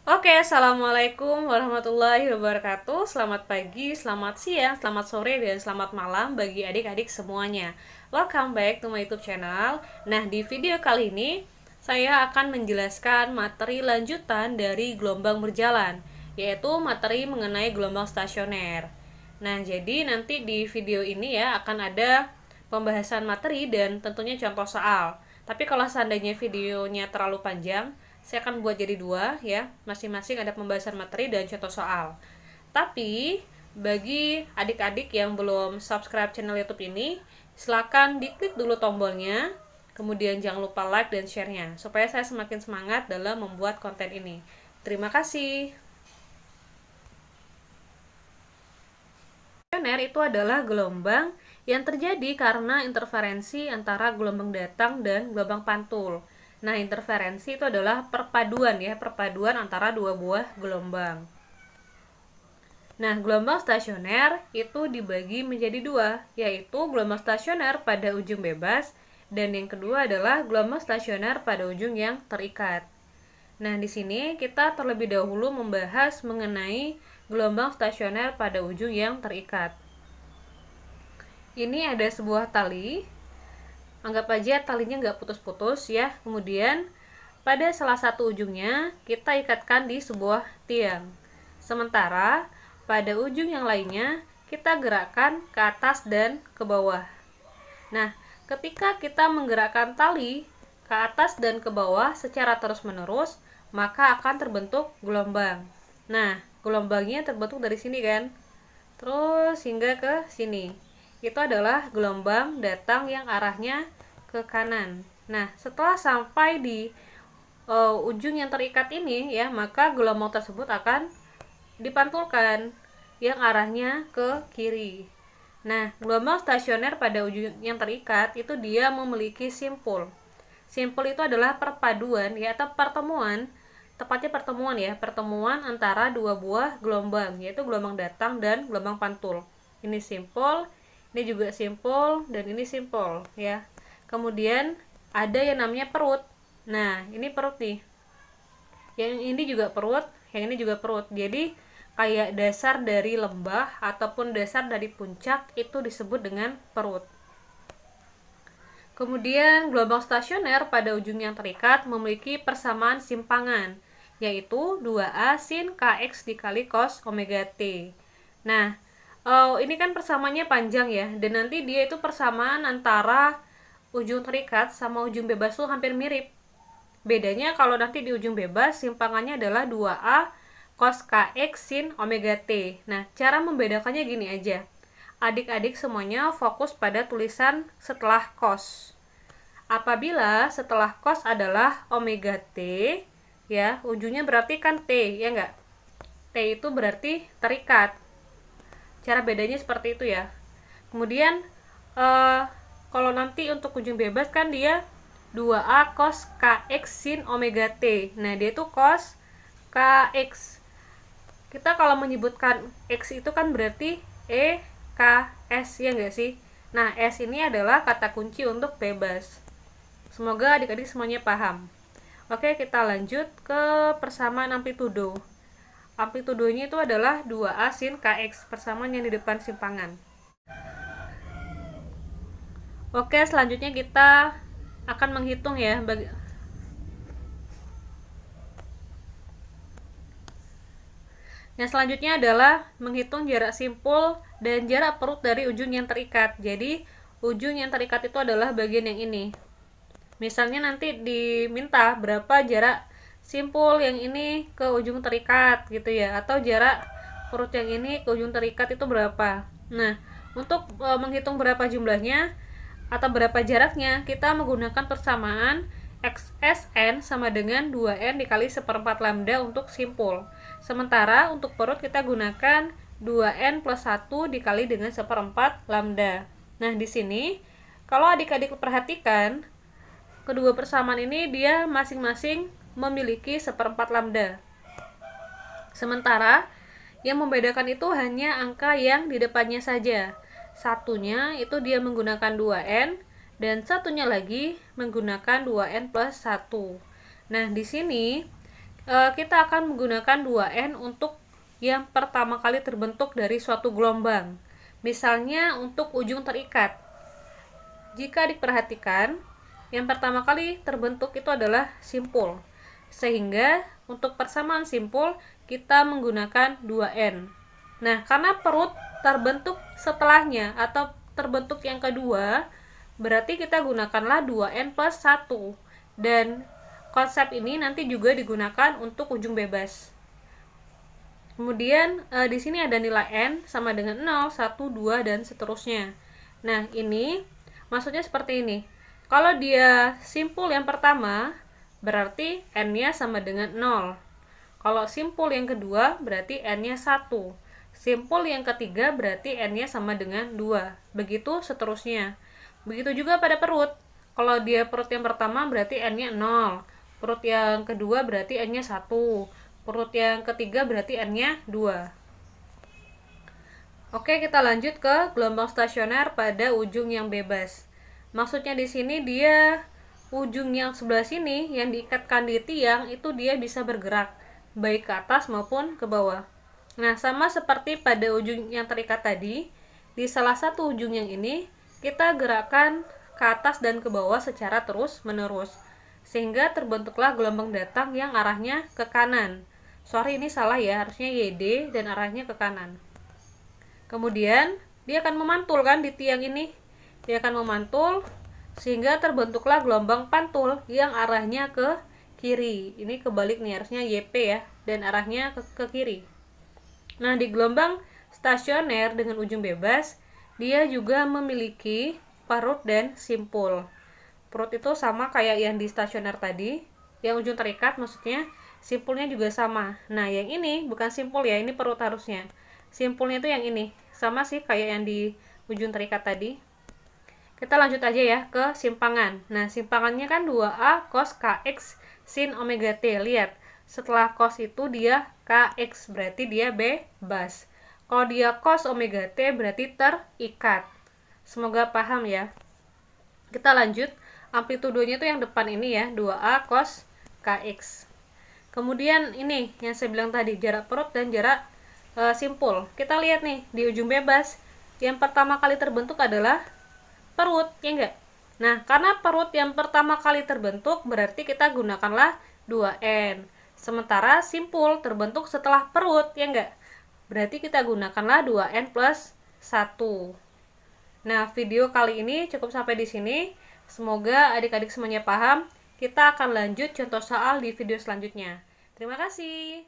Oke, assalamualaikum warahmatullahi wabarakatuh. Selamat pagi, selamat siang, selamat sore, dan selamat malam bagi adik-adik semuanya. Welcome back to my YouTube channel. Nah, di video kali ini saya akan menjelaskan materi lanjutan dari gelombang berjalan, yaitu materi mengenai gelombang stasioner. Nah, jadi nanti di video ini ya akan ada pembahasan materi dan tentunya contoh soal. Tapi kalau seandainya videonya terlalu panjang, saya akan buat jadi dua ya, masing-masing ada pembahasan materi dan contoh soal. Tapi bagi adik-adik yang belum subscribe channel YouTube ini, silakan diklik dulu tombolnya, kemudian jangan lupa like dan share-nya supaya saya semakin semangat dalam membuat konten ini. Terima kasih. Stasioner itu adalah gelombang yang terjadi karena interferensi antara gelombang datang dan gelombang pantul. Nah, interferensi itu adalah perpaduan ya, perpaduan antara dua buah gelombang. Nah, gelombang stasioner itu dibagi menjadi dua, yaitu gelombang stasioner pada ujung bebas dan yang kedua adalah gelombang stasioner pada ujung yang terikat. Nah, di sini kita terlebih dahulu membahas mengenai gelombang stasioner pada ujung yang terikat. Ini ada sebuah tali, anggap aja talinya nggak putus-putus ya. Kemudian pada salah satu ujungnya kita ikatkan di sebuah tiang. Sementara pada ujung yang lainnya kita gerakkan ke atas dan ke bawah. Nah, ketika kita menggerakkan tali ke atas dan ke bawah secara terus-menerus, maka akan terbentuk gelombang. Nah, gelombangnya terbentuk dari sini kan, terus hingga ke sini. Itu adalah gelombang datang yang arahnya ke kanan. Nah, setelah sampai di ujung yang terikat ini ya, maka gelombang tersebut akan dipantulkan yang arahnya ke kiri. Nah, gelombang stasioner pada ujung yang terikat itu dia memiliki simpul. Simpul itu adalah perpaduan ya, atau pertemuan, tepatnya pertemuan ya, pertemuan antara dua buah gelombang, yaitu gelombang datang dan gelombang pantul. Ini simpul, ini juga simpul, dan ini simpul ya. Kemudian ada yang namanya perut. Nah, ini perut nih. Yang ini juga perut, yang ini juga perut. Jadi kayak dasar dari lembah ataupun dasar dari puncak itu disebut dengan perut. Kemudian gelombang stasioner pada ujung yang terikat memiliki persamaan simpangan, yaitu 2A sin Kx dikali cos omega T. Nah, ini kan persamaannya panjang ya, dan nanti dia itu persamaan antara ujung terikat sama ujung bebas tuh hampir mirip. Bedanya kalau nanti di ujung bebas simpangannya adalah 2A cos Kx sin omega T. Nah, cara membedakannya gini aja. Adik-adik semuanya fokus pada tulisan setelah cos. Apabila setelah cos adalah omega T, ya, ujungnya berarti kan T, ya enggak? T itu berarti terikat. Cara bedanya seperti itu ya. Kemudian, kalau nanti untuk ujung bebas kan dia 2A cos Kx sin omega T. Nah, dia itu cos Kx. Kita kalau menyebutkan X itu kan berarti E, K, S, ya enggak sih? Nah, S ini adalah kata kunci untuk bebas. Semoga adik-adik semuanya paham. Oke, kita lanjut ke persamaan amplitudo. Amplitudonya itu adalah 2A sin Kx, persamaan yang di depan simpangan. Oke, selanjutnya kita akan menghitung ya. Yang selanjutnya adalah menghitung jarak simpul dan jarak perut dari ujung yang terikat. Jadi, ujung yang terikat itu adalah bagian yang ini. Misalnya nanti diminta berapa jarak simpul yang ini ke ujung terikat gitu ya, atau jarak perut yang ini ke ujung terikat itu berapa. Nah, untuk menghitung berapa jumlahnya atau berapa jaraknya, kita menggunakan persamaan XSN sama dengan 2N dikali 1/4 lambda untuk simpul. Sementara untuk perut kita gunakan 2N plus 1 dikali dengan 1/4 lambda. Nah, di sini kalau adik-adik perhatikan, kedua persamaan ini dia masing-masing memiliki 1/4 lambda. Sementara yang membedakan itu hanya angka yang di depannya saja. Satunya itu dia menggunakan 2N dan satunya lagi menggunakan 2N plus 1. Nah, di sini kita akan menggunakan 2N untuk yang pertama kali terbentuk dari suatu gelombang. Misalnya untuk ujung terikat. Jika diperhatikan, yang pertama kali terbentuk itu adalah simpul. Sehingga untuk persamaan simpul kita menggunakan 2N. Nah, karena perut terbentuk setelahnya atau terbentuk yang kedua, berarti kita gunakanlah 2N plus 1. Dan konsep ini nanti juga digunakan untuk ujung bebas. Kemudian di sini ada nilai N sama dengan 0, 1, 2, dan seterusnya. Nah, ini maksudnya seperti ini. Kalau dia simpul yang pertama, berarti N-nya sama dengan 0. Kalau simpul yang kedua, berarti N-nya 1. Simpul yang ketiga, berarti N-nya sama dengan 2. Begitu seterusnya. Begitu juga pada perut. Kalau dia perut yang pertama, berarti N-nya 0. Perut yang kedua, berarti N-nya 1. Perut yang ketiga, berarti N-nya 2. Oke, kita lanjut ke gelombang stasioner pada ujung yang bebas. Maksudnya di sini dia ujung yang sebelah sini yang diikatkan di tiang itu dia bisa bergerak baik ke atas maupun ke bawah. Nah, sama seperti pada ujung yang terikat tadi, di salah satu ujung yang ini kita gerakkan ke atas dan ke bawah secara terus-menerus. Sehingga terbentuklah gelombang datang yang arahnya ke kanan. Sorry, ini salah ya, harusnya YD dan arahnya ke kanan. Kemudian dia akan memantul kan di tiang ini. Dia akan memantul sehingga terbentuklah gelombang pantul yang arahnya ke kiri. Ini kebalik nih, harusnya YP ya, dan arahnya ke kiri. Nah, di gelombang stasioner dengan ujung bebas, dia juga memiliki perut dan simpul. Perut itu sama kayak yang di stasioner tadi, yang ujung terikat maksudnya, simpulnya juga sama. Nah, yang ini bukan simpul ya, ini perut harusnya. Simpulnya itu yang ini, sama sih kayak yang di ujung terikat tadi. Kita lanjut aja ya ke simpangan. Nah, simpangannya kan 2A cos KX sin omega T. Lihat, setelah cos itu dia KX, berarti dia bebas. Kalau dia cos omega T berarti terikat. Semoga paham ya. Kita lanjut, amplitudenya itu yang depan ini ya, 2A cos KX. Kemudian ini yang saya bilang tadi, jarak perut dan jarak simpul. Kita lihat nih di ujung bebas, yang pertama kali terbentuk adalah perut, ya enggak? Nah, karena perut yang pertama kali terbentuk berarti kita gunakanlah 2N. Sementara simpul terbentuk setelah perut, ya enggak? Berarti kita gunakanlah 2N plus 1. Nah, video kali ini cukup sampai di sini. Semoga adik-adik semuanya paham. Kita akan lanjut contoh soal di video selanjutnya. Terima kasih.